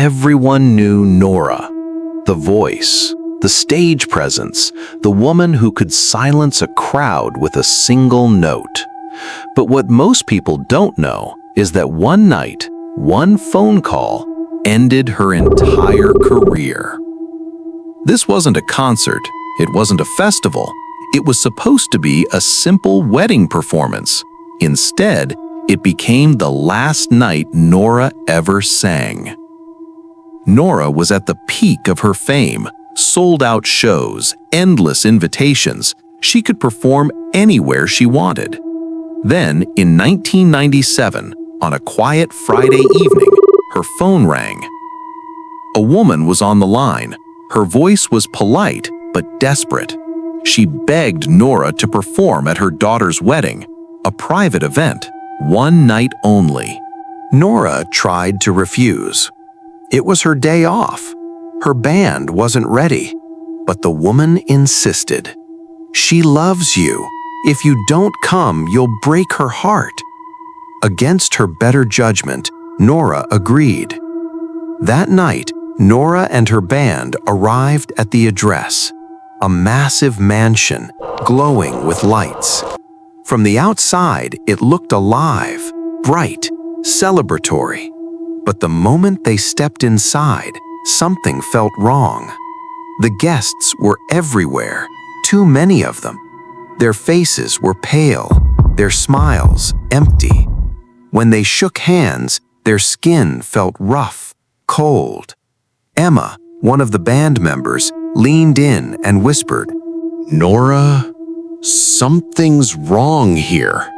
everyone knew Nora. The voice, the stage presence, the woman who could silence a crowd with a single note. But what most people don't know is that one night, one phone call ended her entire career. This wasn't a concert, it wasn't a festival, it was supposed to be a simple wedding performance. Instead, it became the last night Nora ever sang. Nora was at the peak of her fame, sold-out shows, endless invitations. She could perform anywhere she wanted. Then, in 1997, on a quiet Friday evening, her phone rang. A woman was on the line. Her voice was polite but desperate. She begged Nora to perform at her daughter's wedding, a private event, one night only. Nora tried to refuse. It was her day off. Her band wasn't ready. But the woman insisted. She loves you. If you don't come, you'll break her heart. Against her better judgment, Nora agreed. That night, Nora and her band arrived at the address, a massive mansion glowing with lights. From the outside, it looked alive, bright, celebratory. But the moment they stepped inside, something felt wrong. The guests were everywhere, too many of them. Their faces were pale, their smiles empty. When they shook hands, their skin felt rough, cold. Emma, one of the band members, leaned in and whispered, "Nora, something's wrong here."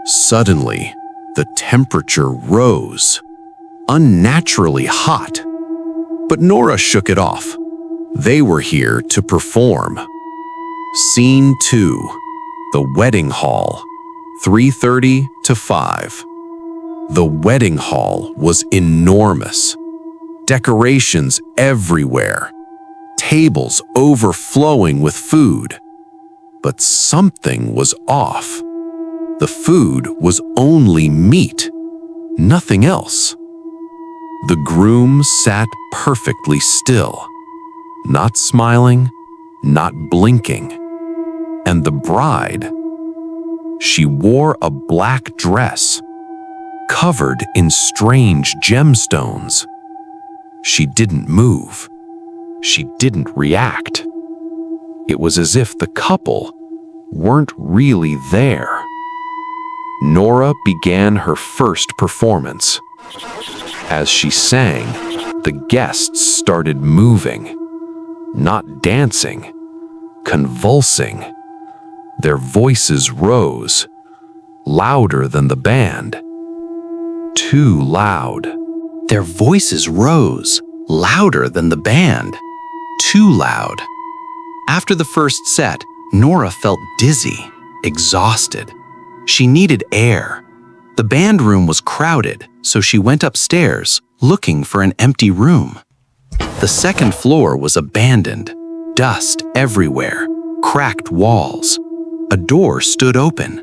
Suddenly, the temperature rose, unnaturally hot. But Nora shook it off. They were here to perform. Scene 2, the wedding hall, 3:30 to 5. The wedding hall was enormous. Decorations everywhere, tables overflowing with food. But something was off. The food was only meat, nothing else. The groom sat perfectly still, not smiling, not blinking. And the bride, she wore a black dress, covered in strange gemstones. She didn't move. She didn't react. It was as if the couple weren't really there. Nora began her first performance. As she sang, the guests started moving, not dancing, convulsing. Their voices rose, louder than the band. Too loud. Their voices rose, louder than the band. Too loud. After the first set, Nora felt dizzy, exhausted. She needed air. The band room was crowded, so she went upstairs, looking for an empty room. The second floor was abandoned, dust everywhere, cracked walls. A door stood open.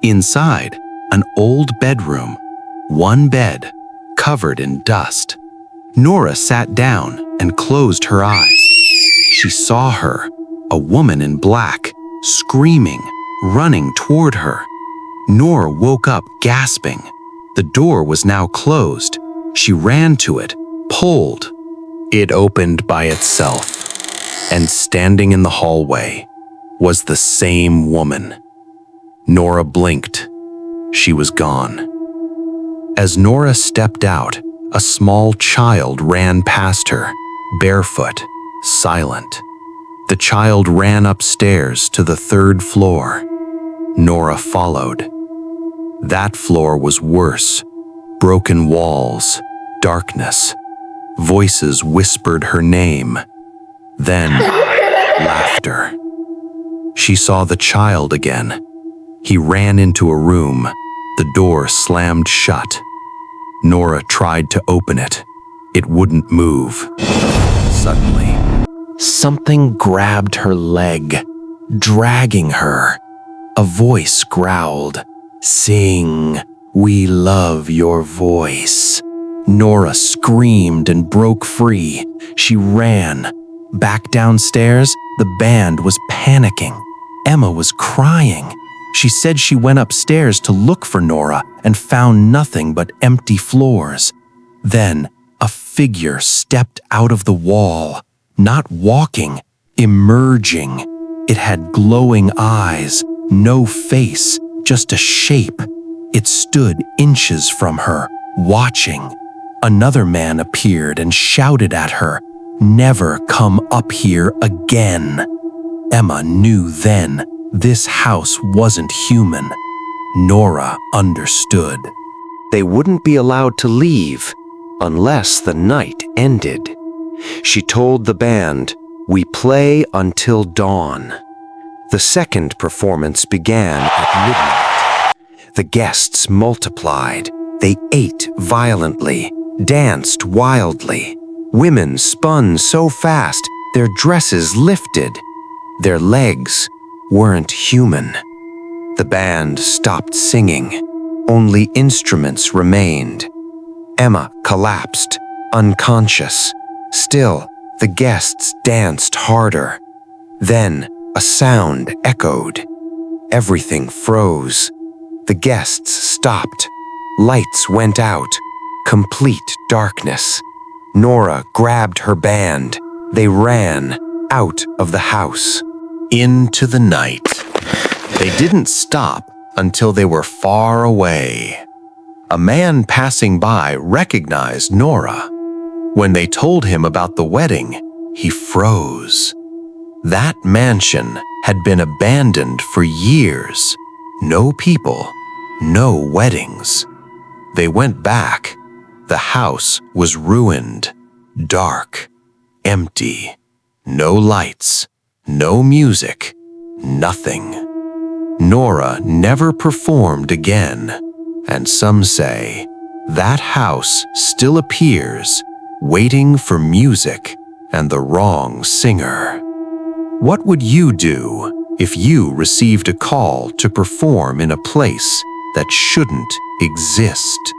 Inside, an old bedroom, one bed, covered in dust. Nora sat down and closed her eyes. She saw her, a woman in black, screaming, running toward her. Nora woke up gasping. The door was now closed. She ran to it, pulled. It opened by itself, and standing in the hallway was the same woman. Nora blinked. She was gone. As Nora stepped out, a small child ran past her, barefoot, silent. The child ran upstairs to the third floor. Nora followed. That floor was worse. Broken walls, darkness. Voices whispered her name. Then, laughter. She saw the child again. He ran into a room. The door slammed shut. Nora tried to open it. It wouldn't move. Suddenly, something grabbed her leg, dragging her. A voice growled, "Sing, we love your voice." Nora screamed and broke free. She ran. Back downstairs, the band was panicking. Emma was crying. She said she went upstairs to look for Nora and found nothing but empty floors. Then, a figure stepped out of the wall, not walking, emerging. It had glowing eyes, no face, just a shape. It stood inches from her, watching. Another man appeared and shouted at her, "Never come up here again." Emma knew then this house wasn't human. Nora understood. They wouldn't be allowed to leave unless the night ended. She told the band, "We play until dawn." The second performance began at midnight. The guests multiplied. They ate violently, danced wildly. Women spun so fast, their dresses lifted. Their legs weren't human. The band stopped singing. Only instruments remained. Emma collapsed, unconscious. Still, the guests danced harder. Then, a sound echoed. Everything froze. The guests stopped. Lights went out. Complete darkness. Nora grabbed her band. They ran out of the house. Into the night. They didn't stop until they were far away. A man passing by recognized Nora. When they told him about the wedding, he froze. That mansion had been abandoned for years. No people, no weddings. They went back. The house was ruined, dark, empty. No lights, no music, nothing. Nora never performed again, and some say that house still appears, waiting for music and the wrong singer. What would you do if you received a call to perform in a place that shouldn't exist?